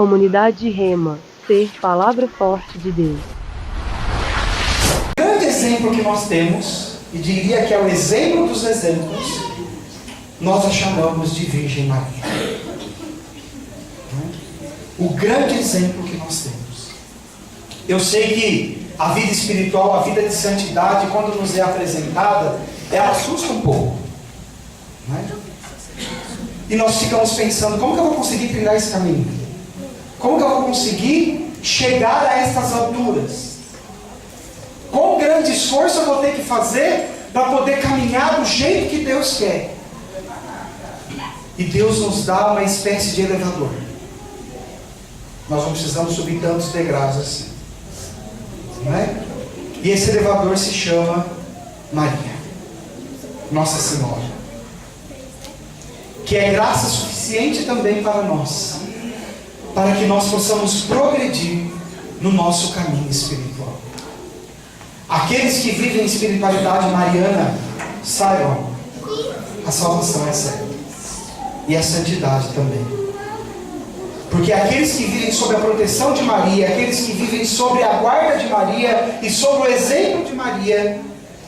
Comunidade Rema, ser palavra forte de Deus. O grande exemplo que nós temos, e diria que é o exemplo dos exemplos, nós a chamamos de Virgem Maria. O grande exemplo que nós temos. Eu sei que a vida espiritual, a vida de santidade, quando nos é apresentada, ela assusta um pouco. Não é? E nós ficamos pensando, como que eu vou conseguir trilhar esse caminho? Como que eu vou conseguir chegar a estas alturas? Quão grande esforço eu vou ter que fazer para poder caminhar do jeito que Deus quer? E Deus nos dá uma espécie de elevador. Nós não precisamos subir tantos degraus assim. Não é? E esse elevador se chama Maria, Nossa Senhora, que é graça suficiente também para nós, para que nós possamos progredir no nosso caminho espiritual. Aqueles que vivem espiritualidade mariana, saibam, a salvação é certa, e a santidade também. Porque aqueles que vivem sob a proteção de Maria, aqueles que vivem sob a guarda de Maria e sob o exemplo de Maria,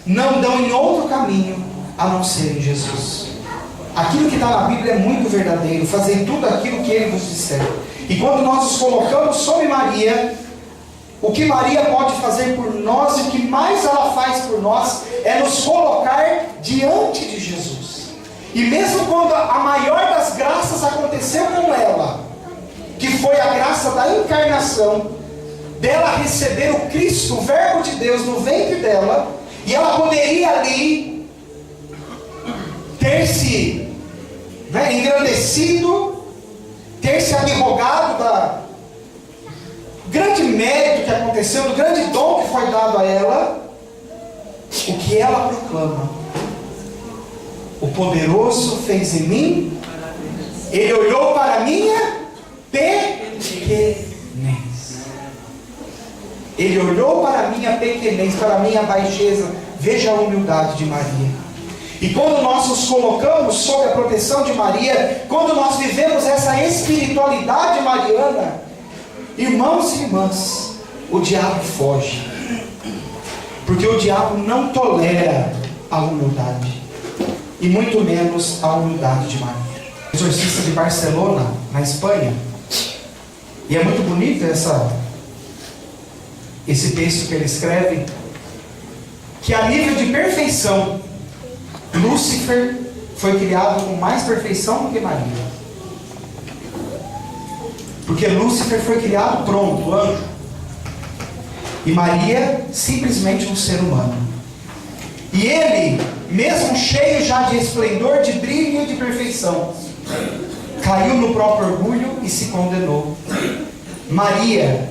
não dão em outro caminho a não ser em Jesus. Aquilo que está na Bíblia é muito verdadeiro, fazer tudo aquilo que Ele vos disser. E quando nós nos colocamos sob Maria, o que Maria pode fazer por nós e o que mais ela faz por nós é nos colocar diante de Jesus. E mesmo quando a maior das graças aconteceu com ela, que foi a graça da encarnação, dela receber o Cristo, o Verbo de Deus, no ventre dela, e ela poderia ali ter se engrandecido, ter se advogado do grande mérito que aconteceu, do grande dom que foi dado a ela. O que ela proclama: o poderoso fez em mim, Ele olhou para a minha pequenez. Ele olhou para a minha pequenez, para a minha baixeza. Veja a humildade de Maria. E quando nós nos colocamos sob a proteção de Maria, quando nós vivemos essa espiritualidade mariana, irmãos e irmãs, o diabo foge. Porque o diabo não tolera a humildade, e muito menos a humildade de Maria. O exorcista de Barcelona, na Espanha, e é muito bonito esse texto que ele escreve, que a nível de perfeição, Lúcifer foi criado com mais perfeição do que Maria. Porque Lúcifer foi criado pronto, anjo. E Maria, simplesmente um ser humano. E ele, mesmo cheio já de esplendor, de brilho e de perfeição, caiu no próprio orgulho e se condenou. Maria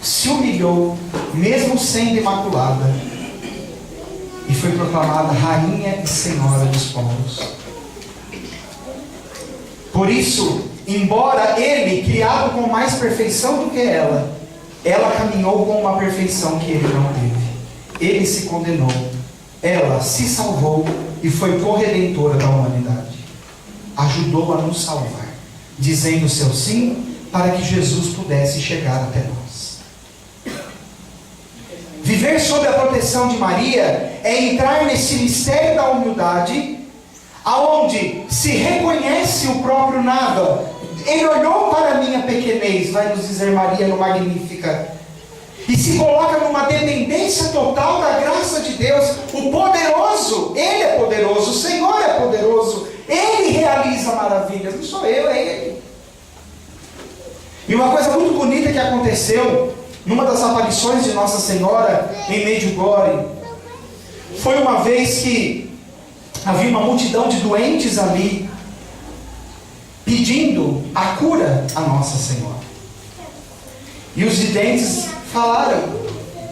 se humilhou, mesmo sendo imaculada, e foi proclamada Rainha e Senhora dos povos. Por isso, embora ele, criado com mais perfeição do que ela caminhou com uma perfeição que ele não teve. Ele se condenou, ela se salvou e foi corredentora da humanidade. Ajudou a nos salvar, dizendo seu sim para que Jesus pudesse chegar até nós. Viver sob a proteção de Maria é entrar nesse mistério da humildade, aonde se reconhece o próprio nada. Ele olhou para a minha pequenez, vai nos dizer Maria no Magnífica, e se coloca numa dependência total da graça de Deus. O poderoso, Ele é poderoso, o Senhor é poderoso, Ele realiza maravilhas, não sou eu, é Ele. E uma coisa muito bonita que aconteceu numa das aparições de Nossa Senhora em Medjugorje, foi uma vez que havia uma multidão de doentes ali, pedindo a cura a Nossa Senhora. E os videntes falaram: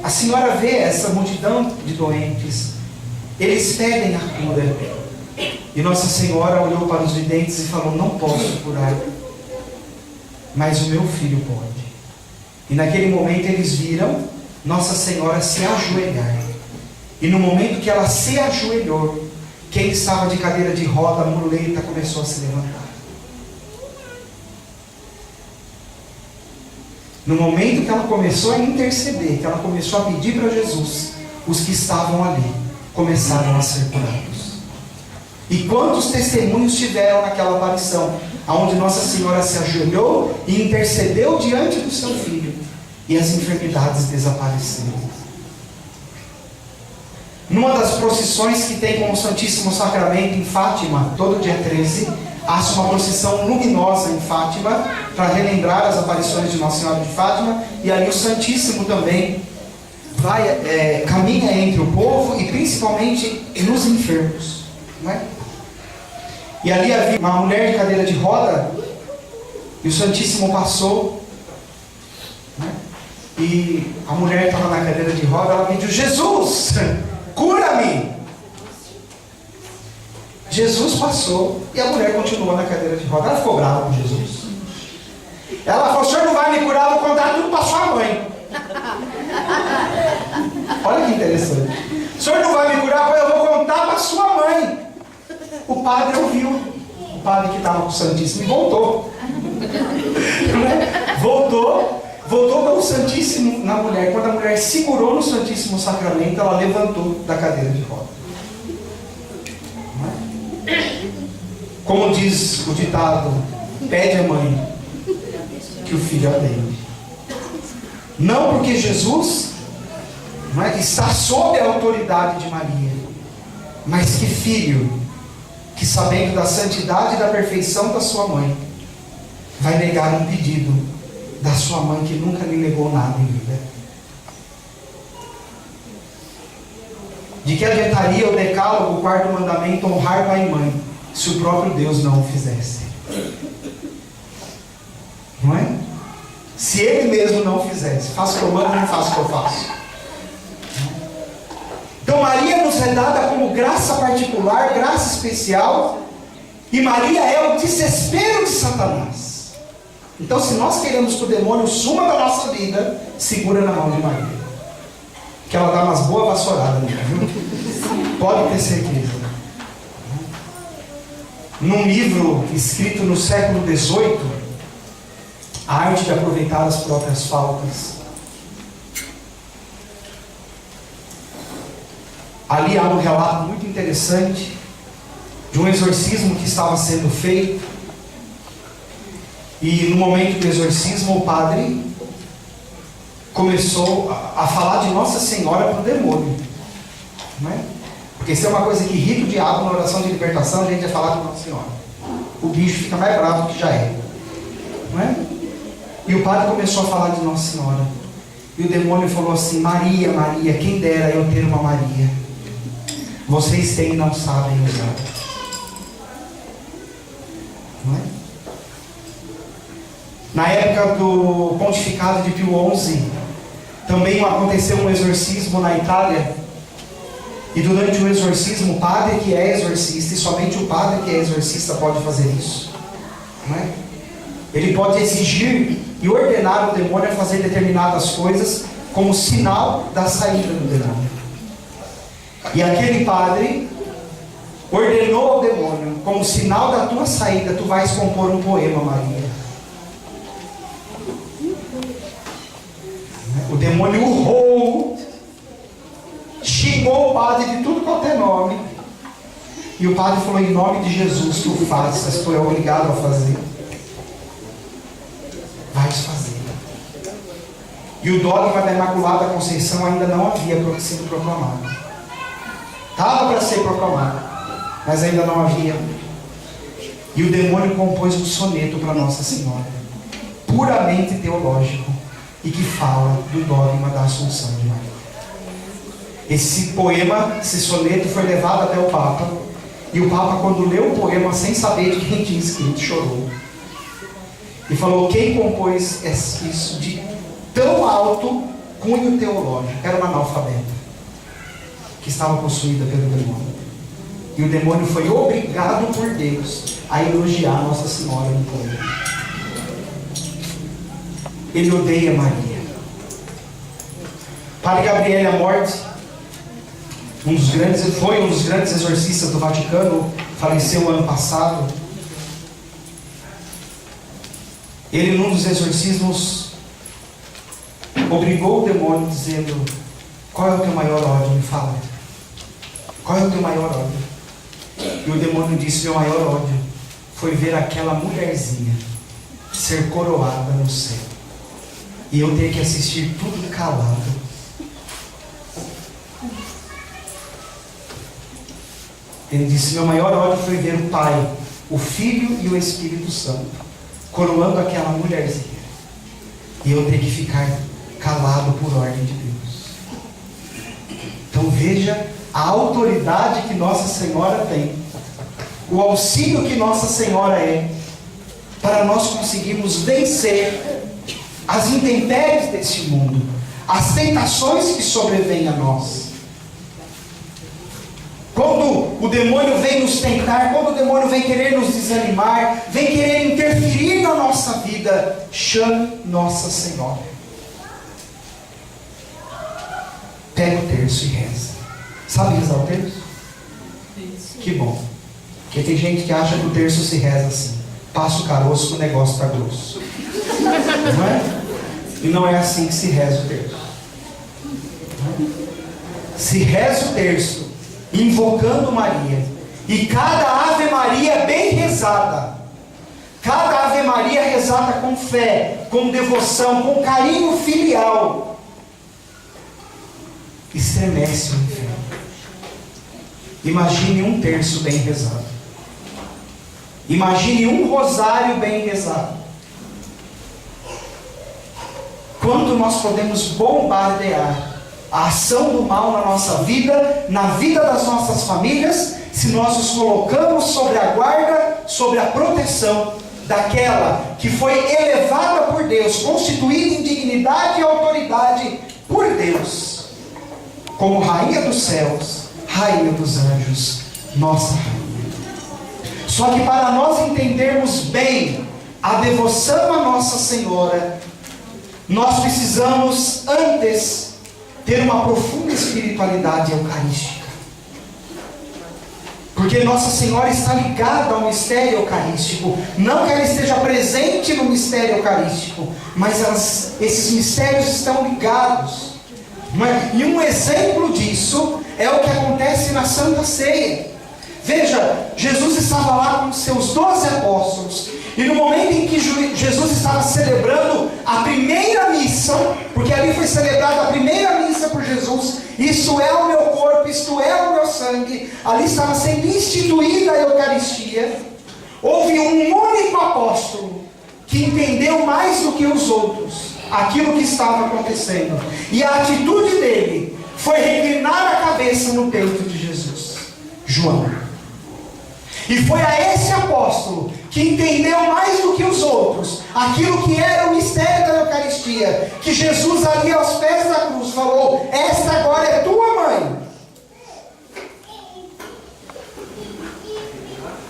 a senhora vê essa multidão de doentes, eles pedem a cura. E Nossa Senhora olhou para os videntes e falou: não posso curar, mas o meu filho pode. E naquele momento eles viram Nossa Senhora se ajoelhar. E no momento que ela se ajoelhou, quem estava de cadeira de roda, muleta, começou a se levantar. No momento que ela começou a interceder, que ela começou a pedir para Jesus, os que estavam ali começaram a ser curados. E quantos testemunhos tiveram naquela aparição, onde Nossa Senhora se ajoelhou e intercedeu diante do seu filho, e as enfermidades desapareceram. Numa das procissões que tem com o Santíssimo Sacramento em Fátima, todo dia 13, há uma procissão luminosa em Fátima, para relembrar as aparições de Nossa Senhora de Fátima, e ali o Santíssimo também caminha entre o povo e principalmente nos enfermos, não é? E ali havia uma mulher de cadeira de roda, e o Santíssimo passou, né? E a mulher estava na cadeira de roda, ela pediu: Jesus, cura-me! Jesus passou e a mulher continuou na cadeira de roda. Ela ficou brava com Jesus. Ela falou: o senhor não vai me curar, eu vou contar tudo para sua mãe. Olha que interessante. O senhor não vai me curar, eu vou contar para sua mãe. O padre ouviu. O padre que estava com o Santíssimo e voltou. Voltou para o Santíssimo na mulher. Quando a mulher segurou no Santíssimo Sacramento, ela levantou da cadeira de roda. Como diz o ditado, pede a mãe que o filho atende. Não porque Jesus está sob a autoridade de Maria, mas que filho, que sabendo da santidade e da perfeição da sua mãe, vai negar um pedido da sua mãe que nunca lhe negou nada em vida. De que adiantaria o decálogo, o quarto mandamento, honrar pai e mãe, se o próprio Deus não o fizesse? Não é? Se Ele mesmo não o fizesse. Faço o que eu mando, não faço o que eu faço. Então Maria nos é dada como graça particular, graça especial, e Maria é o desespero de Satanás. Então, se nós queremos que o demônio suma da nossa vida, segura na mão de Maria, que ela dá umas boas vassouradas, viu? Pode ter certeza. Num livro escrito no século XVIII, A Arte de Aproveitar as Próprias Faltas, ali há um relato muito interessante de um exorcismo que estava sendo feito, e no momento do exorcismo o padre começou a falar de Nossa Senhora para o demônio, não é? Porque se é uma coisa que irrita o diabo na oração de libertação, a gente vai falar de Nossa Senhora. O bicho fica mais bravo do que já é, não é? E o padre começou a falar de Nossa Senhora, e o demônio falou assim: Maria, Maria, quem dera eu ter uma Maria. Vocês têm e não sabem usar. Não é? Na época do pontificado de Pio XI, também aconteceu um exorcismo na Itália. E durante o exorcismo, o padre que é exorcista, e somente o padre que é exorcista pode fazer isso, não é? Ele pode exigir e ordenar o demônio a fazer determinadas coisas como sinal da saída do demônio. E aquele padre ordenou ao demônio: como sinal da tua saída, tu vais compor um poema, Maria. O demônio urrou, xingou o padre de tudo quanto é nome, e o padre falou: em nome de Jesus, tu faças, tu é obrigado a fazer. Vais fazer. E o dogma da Imaculada Conceição ainda não havia sido proclamado. Estava para ser proclamado, mas ainda não havia. E o demônio compôs um soneto para Nossa Senhora, puramente teológico, e que fala do dogma da Assunção de Maria. Esse poema, esse soneto foi levado até o Papa, e o Papa, quando leu o poema sem saber de quem tinha escrito, chorou e falou: quem compôs isso de tão alto cunho teológico? Era uma analfabeta que estava possuída pelo demônio, e o demônio foi obrigado por Deus a elogiar Nossa Senhora no poema. Ele odeia Maria. Padre Gabriele Amorth, foi um dos grandes exorcistas do Vaticano, faleceu ano passado. Ele, num dos exorcismos, obrigou o demônio dizendo: qual é o teu maior ódio? Me fala. Qual é o teu maior ódio? E o demônio disse: meu maior ódio foi ver aquela mulherzinha ser coroada no céu e eu ter que assistir tudo calado. Ele disse: meu maior ódio foi ver o Pai, o Filho e o Espírito Santo coroando aquela mulherzinha e eu ter que ficar calado por ordem de Deus. Então veja a autoridade que Nossa Senhora tem, o auxílio que Nossa Senhora é, para nós conseguirmos vencer as intempéries deste mundo, as tentações que sobrevêm a nós. Quando o demônio vem nos tentar, quando o demônio vem querer nos desanimar, vem querer interferir na nossa vida, chame Nossa Senhora. Pega o terço e reza. Sabe rezar o terço? Que bom. Porque tem gente que acha que o terço se reza assim: passa o caroço que o negócio está grosso. Não é? E não é assim que se reza o terço. Se reza o terço invocando Maria, e cada Ave Maria bem rezada, cada Ave Maria rezada com fé, com devoção, com carinho filial, estremece o inferno. Imagine um terço bem rezado, imagine um rosário bem rezado. Quanto nós podemos bombardear a ação do mal na nossa vida, na vida das nossas famílias, se nós os colocamos sobre a guarda, sobre a proteção daquela que foi elevada por Deus, constituída em dignidade e autoridade por Deus, como Rainha dos céus, Rainha dos anjos, nossa Rainha. Só que para nós entendermos bem a devoção a Nossa Senhora, nós precisamos antes ter uma profunda espiritualidade eucarística. Porque Nossa Senhora está ligada ao mistério eucarístico. Não que ela esteja presente no mistério eucarístico, mas esses mistérios estão ligados. E um exemplo disso é o que acontece na Santa Ceia. Veja, Jesus estava lá com seus 12 apóstolos. E no momento em que Jesus estava celebrando a primeira missa, porque ali foi celebrada a primeira missa por Jesus, isto é o meu corpo, isto é o meu sangue, ali estava sendo instituída a Eucaristia, houve um único apóstolo que entendeu mais do que os outros aquilo que estava acontecendo, e a atitude dele foi reclinar a cabeça no peito de Jesus, João. E foi a esse apóstolo que entendeu mais do que os outros aquilo que era o mistério da Eucaristia, que Jesus ali aos pés da cruz falou: esta agora é tua mãe.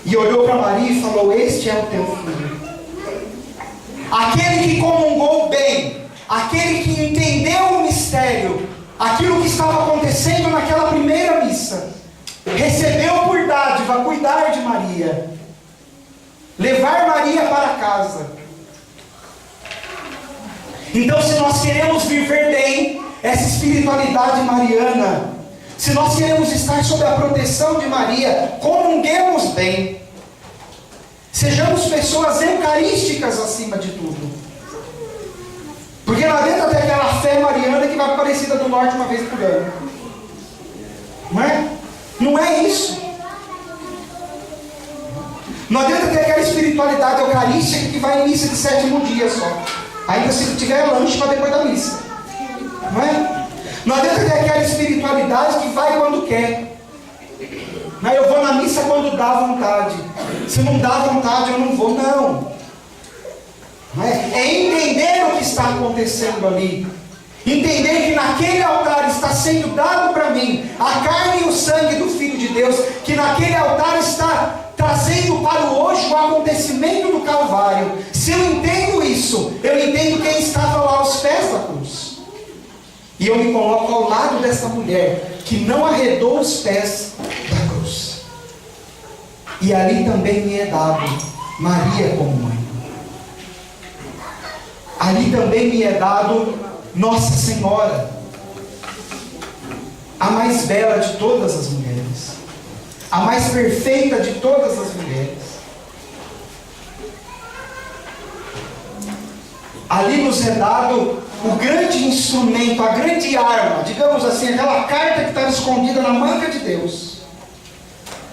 E olhou para Maria e falou: este é o teu filho. Aquele que comungou bem, aquele que entendeu o mistério, aquilo que estava acontecendo naquela primeira missa, recebeu por dádiva cuidar de Maria, levar Maria para casa. Então, se nós queremos viver bem essa espiritualidade mariana, se nós queremos estar sob a proteção de Maria, comunguemos bem, sejamos pessoas eucarísticas acima de tudo. Porque não adianta ter aquela fé mariana que vai para Aparecida do Norte uma vez por ano. Não é? Não é isso. Não adianta ter aquela espiritualidade eucarística que vai em missa de 7º dia só. Ainda se tiver lanche para depois da missa. Não é? Não adianta ter aquela espiritualidade que vai quando quer. Não, eu vou na missa quando dá vontade. Se não dá vontade, eu não vou. Não. Não é? É entender o que está acontecendo ali. Entender que naquele altar está sendo dado para mim a carne e o sangue do Filho de Deus, que naquele altar está trazendo para o hoje o acontecimento do Calvário. Se eu entendo isso, eu entendo quem estava lá aos pés da cruz. E eu me coloco ao lado dessa mulher que não arredou os pés da cruz. E ali também me é dado Maria como mãe. Ali também me é dado Nossa Senhora, a mais bela de todas as mulheres, a mais perfeita de todas as mulheres. Ali nos é dado o grande instrumento, a grande arma, digamos assim, aquela carta que estava escondida na manga de Deus,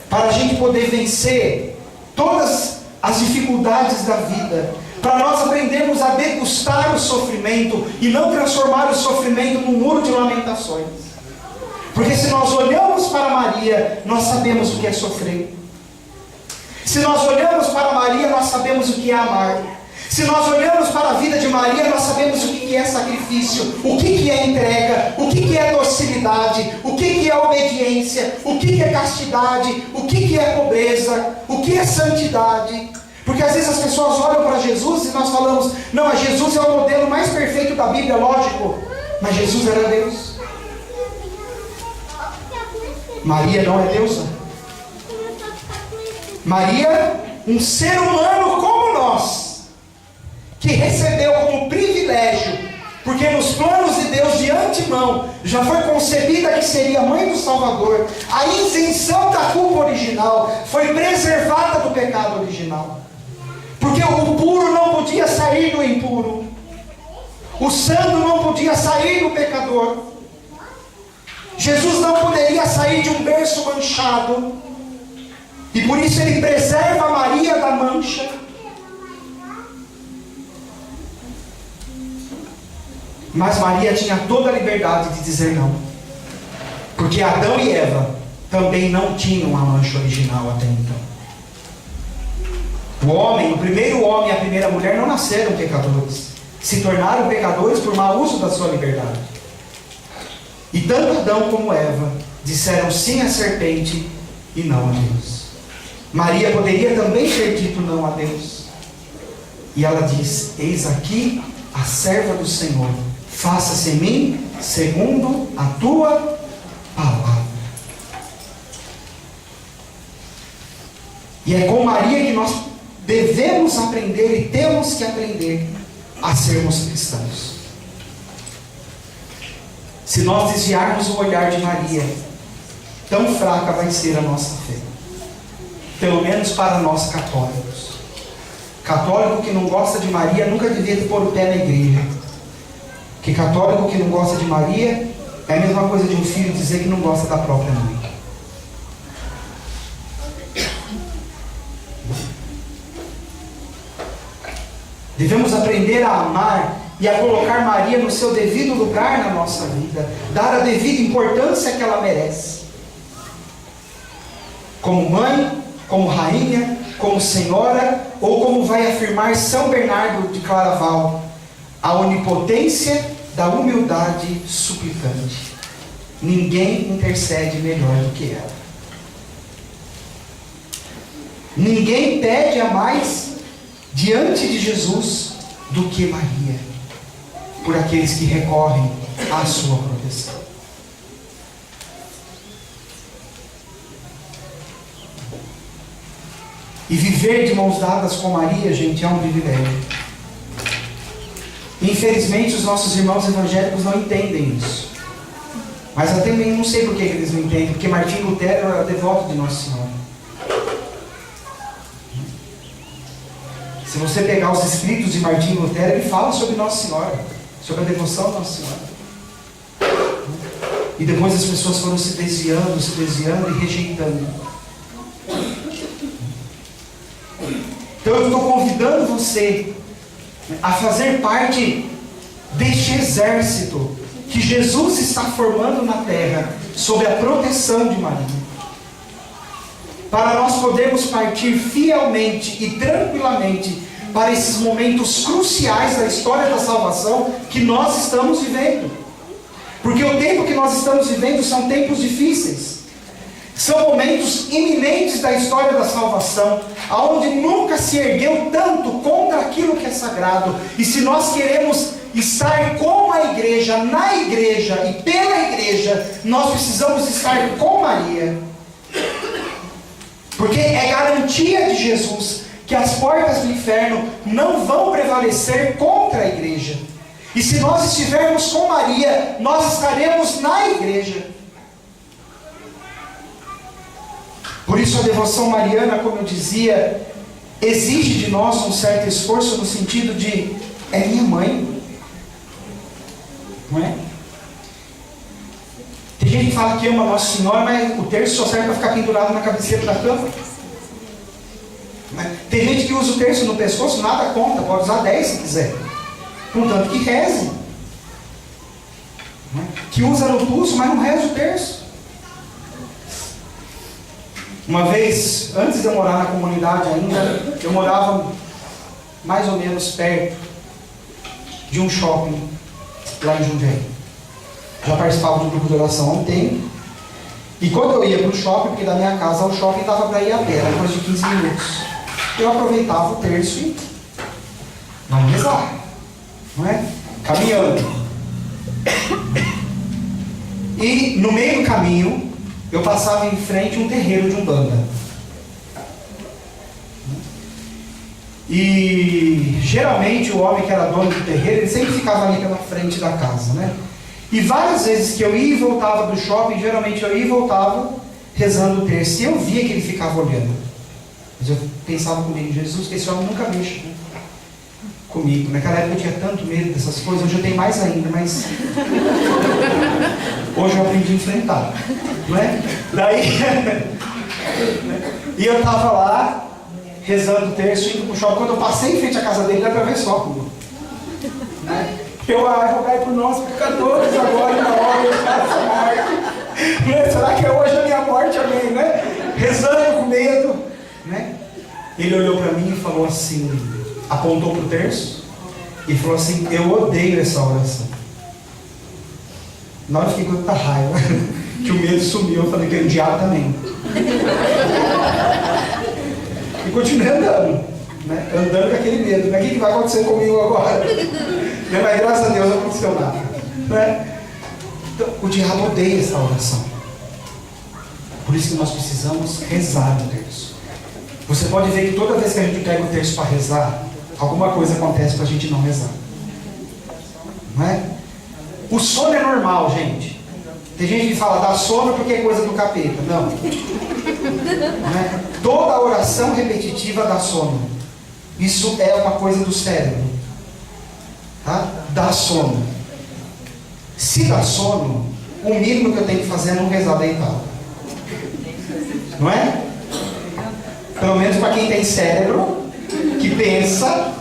para a gente poder vencer todas as dificuldades da vida, para nós aprendermos a degustar o sofrimento e não transformar o sofrimento num muro de lamentações. Porque se nós olhamos para Maria, nós sabemos o que é sofrer. Se nós olhamos para Maria, nós sabemos o que é amar. Se nós olhamos para a vida de Maria, nós sabemos o que é sacrifício, o que é entrega, o que é docilidade, o que é obediência, o que é castidade, o que é pobreza, o que é santidade. Porque às vezes as pessoas olham para Jesus e nós falamos, não, mas Jesus é o modelo mais perfeito da Bíblia, lógico. Mas Jesus era Deus. Maria não é deusa. Maria, um ser humano como nós, que recebeu como privilégio, porque nos planos de Deus de antemão já foi concebida que seria a mãe do Salvador, a isenção da culpa original, foi preservada do pecado original, porque o puro não podia sair do impuro, o santo não podia sair do pecador, Jesus não poderia sair de um berço manchado, e por isso ele preserva Maria da mancha. Mas Maria tinha toda a liberdade de dizer não, porque Adão e Eva também não tinham a mancha original até então. O homem, o primeiro homem e a primeira mulher não nasceram pecadores, se tornaram pecadores por mau uso da sua liberdade. E tanto Adão como Eva disseram sim à serpente e não a Deus. Maria poderia também ter dito não a Deus, e ela diz: eis aqui a serva do Senhor, faça-se em mim segundo a tua palavra. E é com Maria que nós devemos aprender e temos que aprender a sermos cristãos. Se nós desviarmos o olhar de Maria, tão fraca vai ser a nossa fé. Pelo menos para nós católicos. Católico que não gosta de Maria nunca devia pôr o pé na igreja. Que católico que não gosta de Maria é a mesma coisa de um filho dizer que não gosta da própria mãe. Devemos aprender a amar e a colocar Maria no seu devido lugar na nossa vida, dar a devida importância que ela merece. Como mãe, como rainha, como senhora, ou como vai afirmar São Bernardo de Claraval, a onipotência da humildade suplicante. Ninguém intercede melhor do que ela. Ninguém pede a mais diante de Jesus do que Maria, por aqueles que recorrem à sua proteção. E viver de mãos dadas com Maria, gente, é um privilégio. Infelizmente, os nossos irmãos evangélicos não entendem isso. Mas eu também não sei por que eles não entendem, porque Martinho Lutero era devoto de Nossa Senhora. Se você pegar os escritos de Martinho Lutero, ele fala sobre Nossa Senhora, sobre a devoção de Nossa Senhora. E depois as pessoas foram se desviando e rejeitando. Então eu estou convidando você a fazer parte deste exército que Jesus está formando na terra, sob a proteção de Maria, para nós podermos partir fielmente e tranquilamente para esses momentos cruciais da história da salvação que nós estamos vivendo. Porque o tempo que nós estamos vivendo são tempos difíceis. São momentos iminentes da história da salvação, aonde nunca se ergueu tanto contra aquilo que é sagrado. E se nós queremos estar com a igreja, na igreja e pela igreja, nós precisamos estar com Maria. Porque é garantia de Jesus que as portas do inferno não vão prevalecer contra a igreja. E se nós estivermos com Maria, nós estaremos na igreja. Por isso a devoção mariana, como eu dizia, exige de nós um certo esforço no sentido de, é minha mãe. Não é? Tem gente que fala que ama Nossa Senhora, mas o terço só serve para ficar pendurado na cabeceira da cama. Tem gente que usa o terço no pescoço, nada conta, pode usar 10 se quiser. Contanto que reze. Que usa no pulso, mas não reza o terço. Uma vez, antes de eu morar na comunidade ainda, eu morava mais ou menos perto de um shopping lá em Jundiaí. Já participava de um grupo de oração há um tempo. E quando eu ia para o shopping, porque da minha casa ao shopping estava para ir a pé, depois de 15 minutos. Eu aproveitava o terço e vamos rezar, não é? Caminhando. E no meio do caminho, eu passava em frente a um terreiro de Umbanda. E geralmente o homem que era dono do terreiro, ele sempre ficava ali pela frente da casa, né? E várias vezes que eu ia e voltava do shopping, geralmente eu ia e voltava rezando o terço. E eu via que ele ficava olhando. Mas eu pensava comigo, Jesus, que esse homem nunca mexe, né, comigo. Naquela época eu tinha tanto medo dessas coisas, hoje eu tenho mais ainda, mas hoje eu aprendi a enfrentar, não é? Daí, e eu estava lá, rezando o terço, indo para o shopping. Quando eu passei em frente à casa dele, ele atravessou comigo. Eu rogai por nós pecadores agora na hora eu faço a morte. Será que é hoje a minha morte? Amém, né? Rezando com medo, né? Ele olhou para mim e falou assim, apontou para o terço e falou assim, eu odeio essa oração. Na hora eu fiquei com tanta raiva que o medo sumiu. Eu falei que o diabo também. E continuei andando, né? Andando com aquele medo, né? O que vai acontecer comigo agora? Mas graças a Deus não aconteceu nada, né? Então, o diabo odeia essa oração. Por isso que nós precisamos rezar o terço. Você pode ver que toda vez que a gente pega o terço para rezar, alguma coisa acontece para a gente não rezar, não é? O sono é normal, gente. Tem gente que fala, dá sono porque é coisa do capeta. Não, não é? Toda oração repetitiva dá sono. Isso é uma coisa do cérebro, tá? Dá sono. Se dá sono, o mínimo que eu tenho que fazer é não rezar deitado, não é? Pelo menos para quem tem cérebro, que pensa,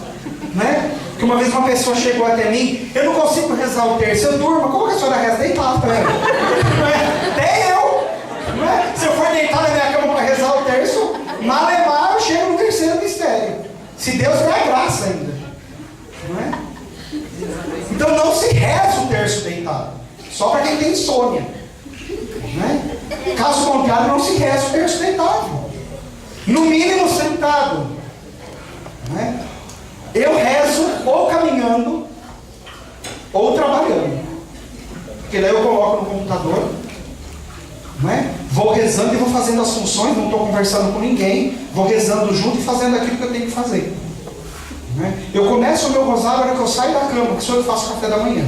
né? Que uma vez uma pessoa chegou até mim, eu não consigo rezar o terço, eu durmo. Como que a senhora reza deitado, né? Não é? Até eu, não é? Se eu for deitar na minha cama para rezar o terço, malemar eu chego no terceiro mistério. Se Deus der a graça ainda, não é? Então não se reza o terço deitado, só para quem tem insônia, né? Caso contrário, não se reza o terço deitado. No mínimo sentado, né? Eu rezo ou caminhando ou trabalhando, porque daí eu coloco no computador, né? Vou rezando e vou fazendo as funções, não estou conversando com ninguém, vou rezando junto e fazendo aquilo que eu tenho que fazer, né? Eu começo o meu rosário na hora que eu saio da cama, que sou eu que faço café da manhã.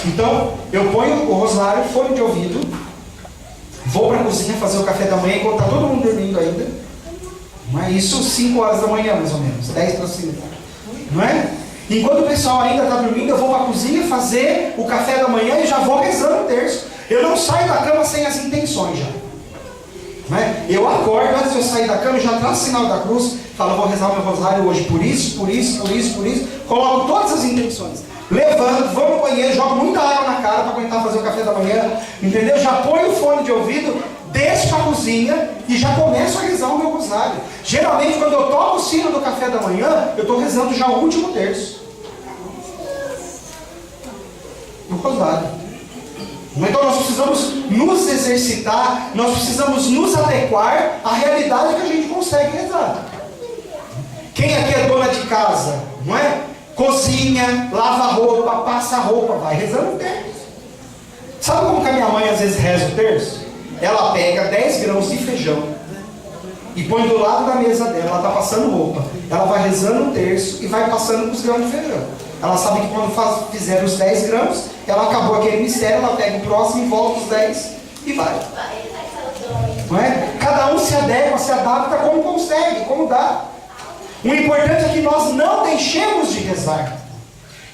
Então eu ponho o rosário, fone de ouvido, vou para a cozinha fazer o café da manhã enquanto está todo mundo dormindo ainda. Não é isso, 5 horas da manhã mais ou menos, 10 para 5, não é? Enquanto o pessoal ainda está dormindo, eu vou para a cozinha fazer o café da manhã e já vou rezando o terço. Eu não saio da cama sem as intenções já, não é? Eu acordo, antes de eu sair da cama, eu já traço o sinal da cruz, falo, vou rezar o meu rosário hoje por isso, por isso, por isso, por isso, coloco todas as intenções. Levanto, vou no banheiro, jogo muita água na cara para aguentar fazer o café da manhã, entendeu? Já ponho o fone de ouvido, desço para a cozinha e já começo a rezar o meu rosário. Geralmente, quando eu toco o sino do café da manhã, eu estou rezando já o último terço, o rosário. Então nós precisamos nos exercitar, nós precisamos nos adequar à realidade que a gente consegue rezar. Quem aqui é dona de casa, não é? Cozinha, lava roupa, passa roupa, vai rezando o terço. Sabe como que a minha mãe às vezes reza o terço? Ela pega 10 grãos de feijão e põe do lado da mesa dela, ela está passando roupa. Ela vai rezando o terço e vai passando com os grãos de feijão. Ela sabe que quando fizer os 10 grãos, ela acabou aquele mistério, ela pega o próximo e volta os 10 e vai. Não é? Cada um se adequa, se adapta como consegue, como dá. O importante é que nós não deixemos de rezar,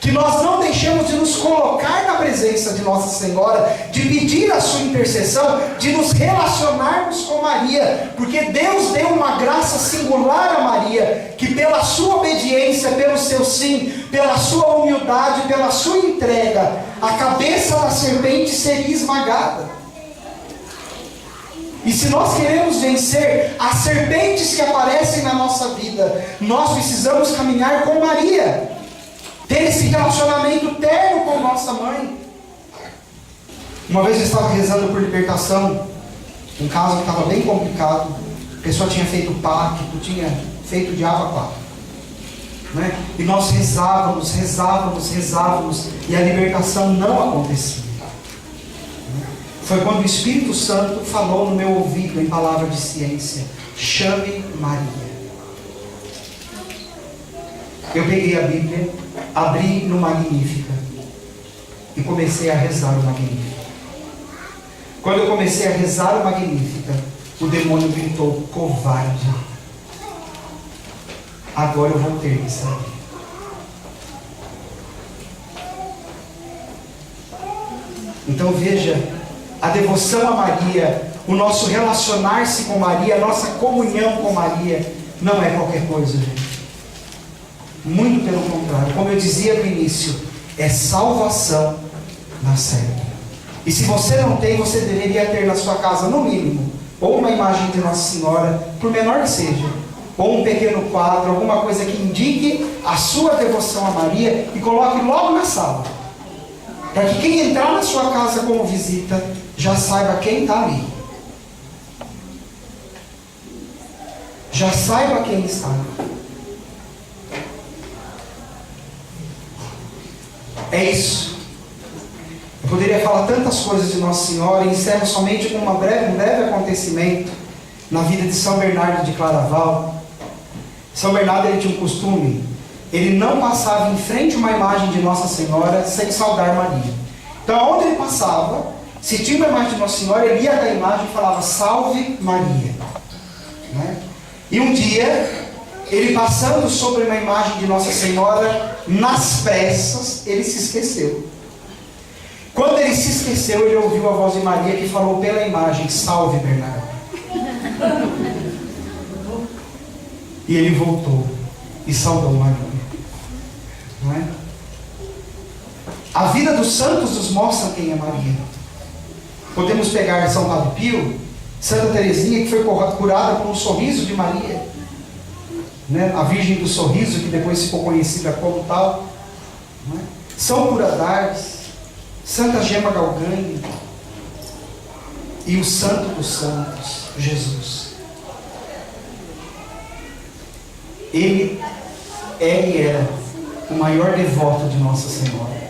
que nós não deixemos de nos colocar na presença de Nossa Senhora, de pedir a sua intercessão, de nos relacionarmos com Maria, porque Deus deu uma graça singular a Maria, que pela sua obediência, pelo seu sim, pela sua humildade, pela sua entrega, a cabeça da serpente seria esmagada. E se nós queremos vencer as serpentes que aparecem na nossa vida, nós precisamos caminhar com Maria, ter esse relacionamento terno com nossa mãe. Uma vez eu estava rezando por libertação, um caso que estava bem complicado, a pessoa tinha feito pacto, tinha feito o diabo a quatro, né? E nós rezávamos, e a libertação não acontecia. Foi quando o Espírito Santo falou no meu ouvido, em palavra de ciência: chame Maria. Eu peguei a Bíblia, abri no Magnífica e comecei a rezar o Magnífica. Quando eu comecei a rezar o Magnífica, o demônio gritou: covarde, agora eu vou ter que sair. Então veja, a devoção a Maria, o nosso relacionar-se com Maria, a nossa comunhão com Maria, não é qualquer coisa, gente. Muito pelo contrário, como eu dizia no início, é salvação na certa. E se você não tem, você deveria ter na sua casa, no mínimo, ou uma imagem de Nossa Senhora, por menor que seja, ou um pequeno quadro, alguma coisa que indique a sua devoção a Maria, e coloque logo na sala, para que quem entrar na sua casa como visita já saiba quem está ali, já saiba quem está ali. É isso. Eu poderia falar tantas coisas de Nossa Senhora, e encerro somente com um breve acontecimento na vida de São Bernardo de Claraval. São Bernardo, ele tinha um costume, ele não passava em frente a uma imagem de Nossa Senhora sem saudar Maria. Então, onde ele passava, se tinha uma imagem de Nossa Senhora, ele ia até a imagem e falava: salve Maria, né? E um dia, ele passando sobre uma imagem de Nossa Senhora, nas pressas, ele se esqueceu. Quando ele se esqueceu, ele ouviu a voz de Maria que falou pela imagem: salve Bernardo. E ele voltou e saudou Maria, não é? A vida dos santos nos mostra quem é Maria. Podemos pegar São Padre Pio, Santa Teresinha, que foi curada por um sorriso de Maria, né? A Virgem do Sorriso, que depois ficou conhecida como tal, né? São Curadares, Santa Gema Galgani e o Santo dos Santos, Jesus. Ele é e era o maior devoto de Nossa Senhora,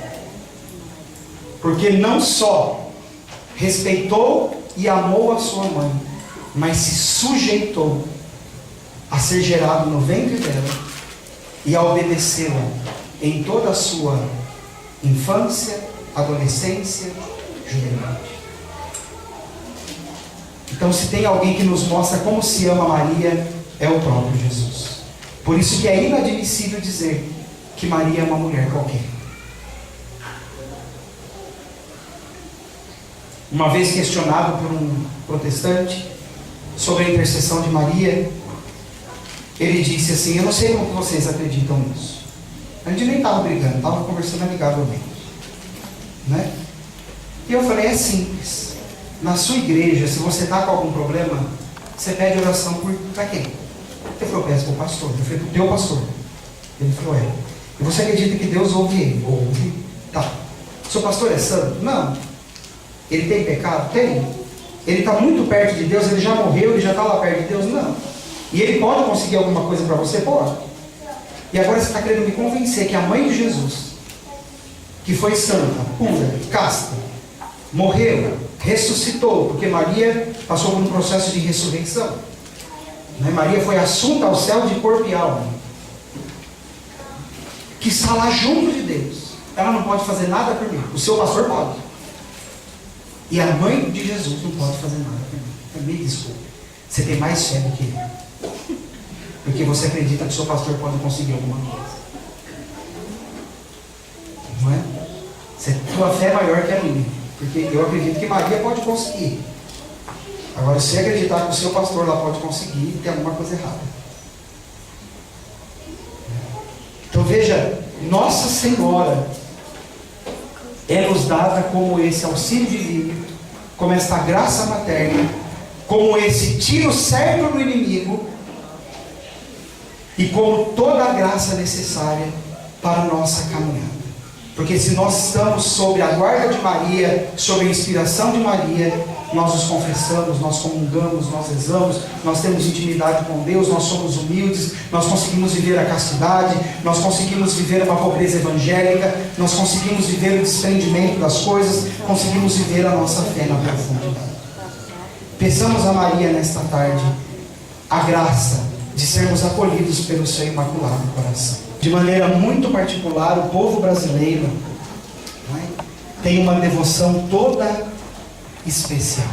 porque não só respeitou e amou a sua mãe, mas se sujeitou a ser gerado no ventre dela e a obedecê-la em toda a sua infância, adolescência, juventude. Então, se tem alguém que nos mostra como se ama Maria, é o próprio Jesus. Por isso que é inadmissível dizer que Maria é uma mulher qualquer. Uma vez questionado por um protestante sobre a intercessão de Maria, ele disse assim: eu não sei como que vocês acreditam nisso. A gente nem estava brigando, estava conversando amigavelmente, né? E eu falei: é simples. Na sua igreja, se você está com algum problema, você pede oração para quem? Ele falou: peço para o pastor. Eu falei: para o teu pastor. Ele falou: é. E você acredita que Deus ouve ele? Ouve. Tá. Seu pastor é santo? Não. Ele tem pecado? Tem. Ele está muito perto de Deus? Ele já morreu? Ele já está lá perto de Deus? Não. E ele pode conseguir alguma coisa para você? Pode. E agora você está querendo me convencer que a mãe de Jesus, que foi santa, pura, casta, morreu, ressuscitou, porque Maria passou por um processo de ressurreição, né? Maria foi assunta ao céu de corpo e alma. que está lá junto de Deus, ela não pode fazer nada por mim. O seu pastor pode. E a mãe de Jesus não pode fazer nada por mim. Me desculpe. Você tem mais fé do que ele. Porque você acredita que o seu pastor pode conseguir alguma coisa. Não é? Sua fé é maior que a minha. Porque eu acredito que Maria pode conseguir. Agora, se acreditar que o seu pastor lá pode conseguir, tem alguma coisa errada. Então veja, Nossa Senhora é nos dada como esse auxílio divino, como esta graça materna, como esse tiro certo no inimigo e como toda a graça necessária para a nossa caminhada. Porque se nós estamos sob a guarda de Maria, sob a inspiração de Maria, nós nos confessamos, nós comungamos, nós rezamos, nós temos intimidade com Deus, nós somos humildes, nós conseguimos viver a castidade, nós conseguimos viver uma pobreza evangélica, nós conseguimos viver o desprendimento das coisas, conseguimos viver a nossa fé na profundidade. Peçamos a Maria nesta tarde a graça de sermos acolhidos pelo seu imaculado coração. De maneira muito particular, o povo brasileiro tem uma devoção toda especial.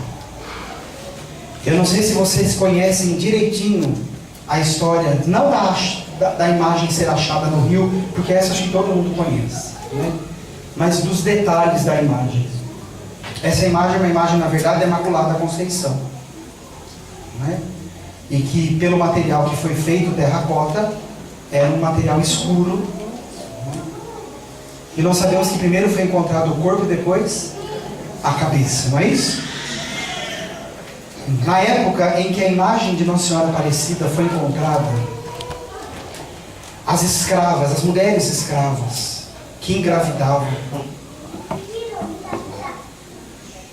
Eu não sei se vocês conhecem direitinho a história, não da imagem ser achada no rio, porque essa acho que todo mundo conhece, né? Mas dos detalhes da imagem. Essa imagem é uma imagem, na verdade, da Imaculada Conceição, né? E que pelo material que foi feito, terracota, era um material escuro. E nós sabemos que primeiro foi encontrado o corpo e depois a cabeça, não é isso? Na época em que a imagem de Nossa Senhora Aparecida foi encontrada, as escravas, as mulheres escravas que engravidavam,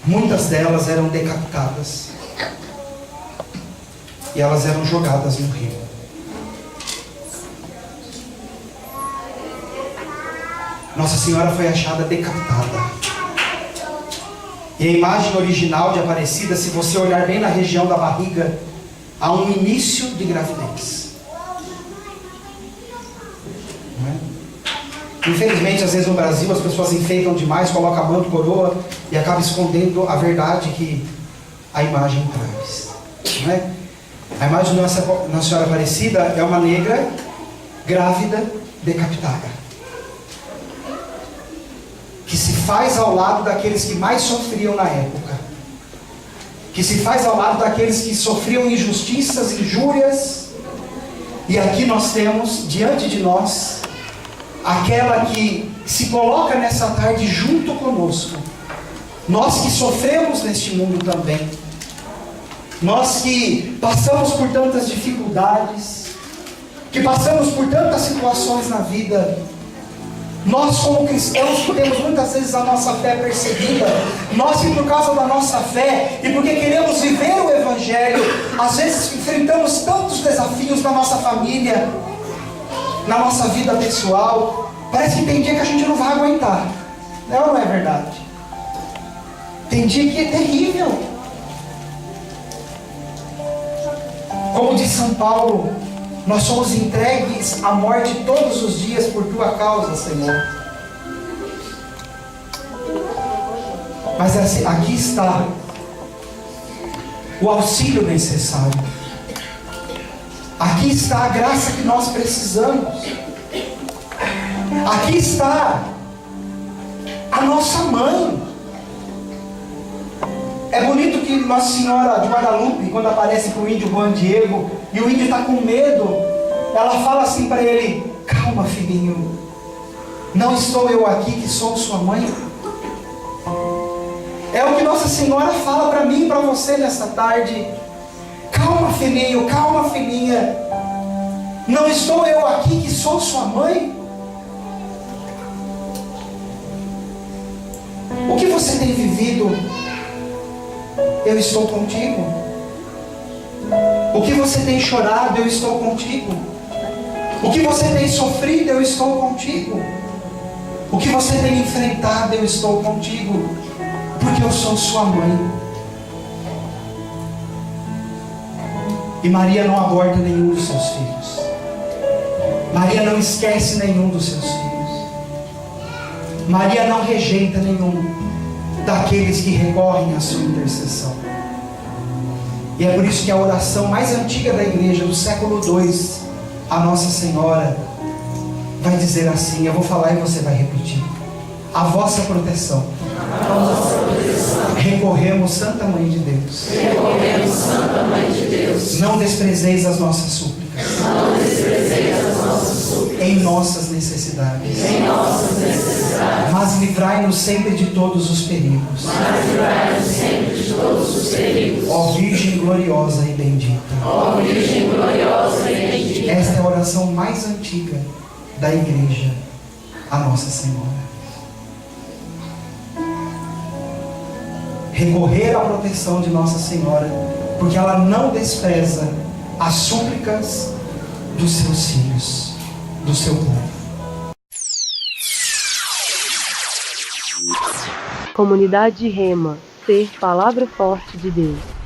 muitas delas eram decapitadas e elas eram jogadas no rio. Nossa Senhora foi achada decapitada. E a imagem original de Aparecida, se você olhar bem na região da barriga, há um início de gravidez. Não é? Infelizmente, às vezes no Brasil, as pessoas enfeitam demais, colocam manto, coroa e acabam escondendo a verdade que a imagem traz. Não é? A imagem de Nossa Senhora Aparecida é uma negra grávida decapitada, que se faz ao lado daqueles que mais sofriam na época, que se faz ao lado daqueles que sofriam injustiças, injúrias. E aqui nós temos diante de nós aquela que se coloca nessa tarde junto conosco, nós que sofremos neste mundo também, nós que passamos por tantas dificuldades, que passamos por tantas situações na vida. Nós como cristãos temos muitas vezes a nossa fé perseguida. Nós que por causa da nossa fé e porque queremos viver o Evangelho, às vezes enfrentamos tantos desafios na nossa família, na nossa vida pessoal. Parece que tem dia que a gente não vai aguentar. Não é verdade? Tem dia que é terrível. Como diz São Paulo, nós somos entregues à morte todos os dias por tua causa, Senhor. Mas aqui está o auxílio necessário. Aqui está a graça que nós precisamos. Aqui está a nossa mãe. É bonito que Nossa Senhora de Guadalupe, quando aparece para o índio Juan Diego, e o índio está com medo, ela fala assim para ele: calma, filhinho, não estou eu aqui que sou sua mãe? É o que Nossa Senhora fala para mim e para você nesta tarde. Calma, filhinho, calma, filhinha, não estou eu aqui que sou sua mãe? O que você tem vivido, eu estou contigo. O que você tem chorado, eu estou contigo. O que você tem sofrido, eu estou contigo. O que você tem enfrentado, eu estou contigo. Porque eu sou sua mãe. E Maria não aborta nenhum dos seus filhos. Maria não esquece nenhum dos seus filhos. Maria não rejeita nenhum daqueles que recorrem à sua intercessão. E é por isso que a oração mais antiga da igreja, do século II, a Nossa Senhora, vai dizer assim, eu vou falar e você vai repetir: a vossa proteção. Recorremos, Santa Mãe de Deus. Recorremos, Santa Mãe de Deus. Não desprezeis as nossas súplicas. Não desprezeis as nossas súplicas. Em nossas necessidades. Em nossas necessidades. Mas livrai-nos sempre de todos os perigos. Mas livrai-nos sempre de todos os perigos. Ó Virgem gloriosa e bendita. Ó Virgem gloriosa e bendita. Esta é a oração mais antiga da igreja, a Nossa Senhora. Recorrer à proteção de Nossa Senhora, porque ela não despreza as súplicas dos seus filhos, do seu povo. Comunidade Rema, ser palavra forte de Deus.